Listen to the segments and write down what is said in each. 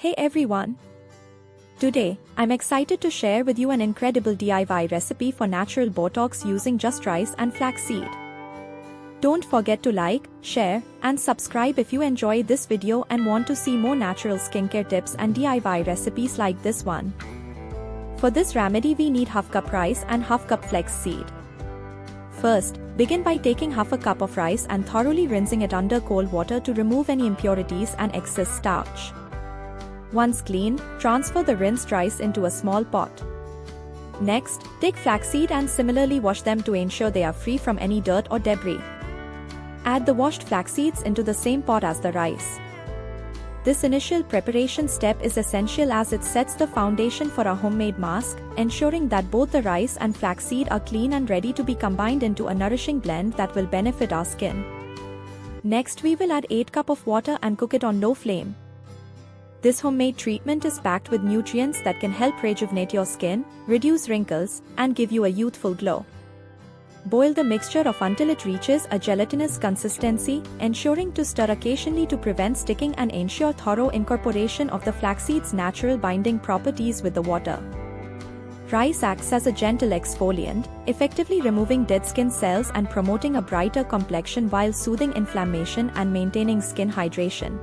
Hey everyone! Today, I'm excited to share with you an incredible DIY recipe for natural Botox using just rice and flaxseed. Don't forget to like, share, and subscribe if you enjoy this video and want to see more natural skincare tips and DIY recipes like this one. For this remedy we need half cup rice and half cup flaxseed. First, begin by taking half a cup of rice and thoroughly rinsing it under cold water to remove any impurities and excess starch. Once cleaned, transfer the rinsed rice into a small pot. Next, take flaxseed and similarly wash them to ensure they are free from any dirt or debris. Add the washed flax seeds into the same pot as the rice. This initial preparation step is essential as it sets the foundation for a homemade mask, ensuring that both the rice and flaxseed are clean and ready to be combined into a nourishing blend that will benefit our skin. Next, we will add 8 cups of water and cook it on low flame. This homemade treatment is packed with nutrients that can help rejuvenate your skin, reduce wrinkles, and give you a youthful glow. Boil the mixture until it reaches a gelatinous consistency, ensuring to stir occasionally to prevent sticking and ensure thorough incorporation of the flaxseed's natural binding properties with the water. Rice acts as a gentle exfoliant, effectively removing dead skin cells and promoting a brighter complexion while soothing inflammation and maintaining skin hydration.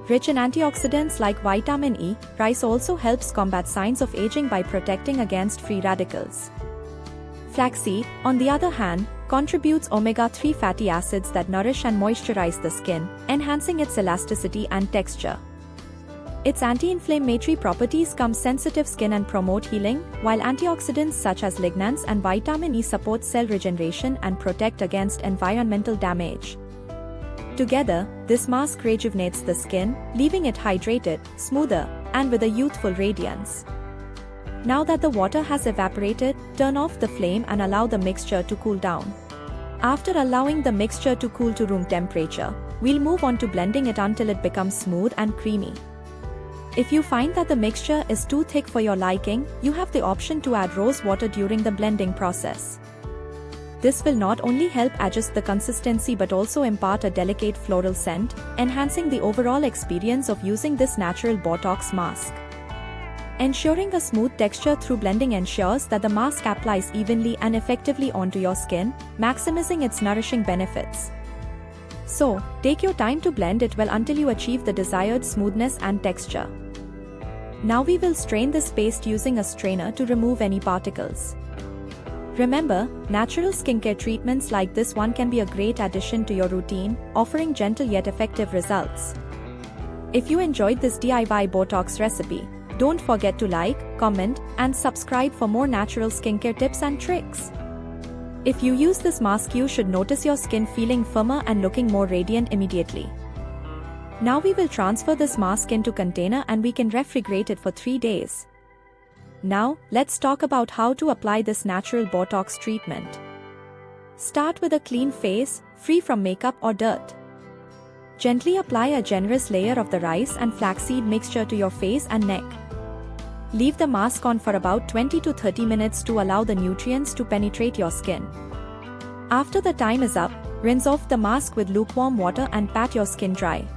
Rich in antioxidants like vitamin E, rice also helps combat signs of aging by protecting against free radicals. Flaxseed, on the other hand, contributes omega-3 fatty acids that nourish and moisturize the skin, enhancing its elasticity and texture. Its anti-inflammatory properties calm sensitive skin and promote healing, while antioxidants such as lignans and vitamin E support cell regeneration and protect against environmental damage. Together, this mask rejuvenates the skin, leaving it hydrated, smoother, and with a youthful radiance. Now that the water has evaporated, turn off the flame and allow the mixture to cool down. After allowing the mixture to cool to room temperature, we'll move on to blending it until it becomes smooth and creamy. If you find that the mixture is too thick for your liking, you have the option to add rose water during the blending process. This will not only help adjust the consistency but also impart a delicate floral scent, enhancing the overall experience of using this natural Botox mask. Ensuring a smooth texture through blending ensures that the mask applies evenly and effectively onto your skin, maximizing its nourishing benefits. So, take your time to blend it well until you achieve the desired smoothness and texture. Now we will strain this paste using a strainer to remove any particles. Remember, natural skincare treatments like this one can be a great addition to your routine, offering gentle yet effective results. If you enjoyed this DIY Botox recipe, don't forget to like, comment, and subscribe for more natural skincare tips and tricks. If you use this mask, you should notice your skin feeling firmer and looking more radiant immediately. Now we will transfer this mask into a container and we can refrigerate it for 3 days. Now, let's talk about how to apply this natural Botox treatment. Start with a clean face, free from makeup or dirt. Gently apply a generous layer of the rice and flaxseed mixture to your face and neck. Leave the mask on for about 20 to 30 minutes to allow the nutrients to penetrate your skin. After the time is up, rinse off the mask with lukewarm water and pat your skin dry.